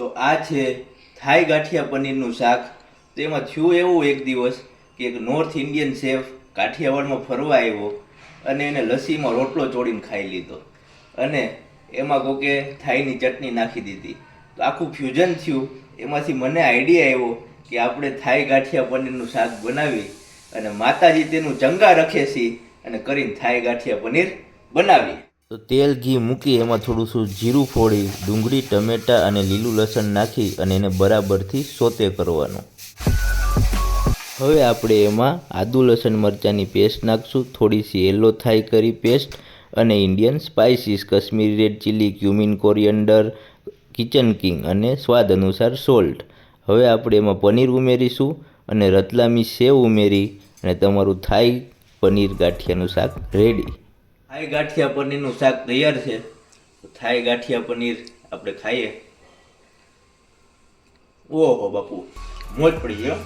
તો આ છે થાઈ ગાંઠિયા પનીરનું શાક. તેમાં થયું એવું એક દિવસ કે એક નોર્થ ઇન્ડિયન શેફ કાઠિયાવાડમાં ફરવા આવ્યો અને એને લસ્સીમાં રોટલો ચોળીને ખાઈ લીધો અને એમાં કોકે થાઈની ચટણી નાખી દીધી. તો આખું ફ્યુઝન થયું. એમાંથી મને આઈડિયા આવ્યો કે આપણે થાઈ ગાંઠિયા પનીરનું શાક બનાવી અને માતાજી તેનું ચંગા રખે છે અને કરીને થાઈ ગાંઠિયા પનીર બનાવીએ. તો તેલ ઘી મૂકી એમાં થોડું શું જીરું ફોડી ડુંગળી ટમેટાં અને લીલું લસણ નાખી અને એને બરાબરથી સોતે કરવાનું. હવે આપણે એમાં આદુ લસણ મરચાંની પેસ્ટ નાખશું, થોડી સી યલો થાઈ કરી પેસ્ટ અને Indian spices Kashmiri red chilli, cumin, coriander, kitchen king અને સ્વાદ અનુસાર સોલ્ટ. હવે આપણે એમાં પનીર ઉમેરીશું અને રતલામી સેવ ઉમેરી અને તમારું થાઈ પનીર ગાંઠિયાનું શાક રેડી. થાઈ ગાંઠિયા પનીરનું શાક તૈયાર છે. થાઈ ગાંઠિયા પનીર આપણે ખાઈએ. ઓહો બાપુ, મોજ પડી ગયો.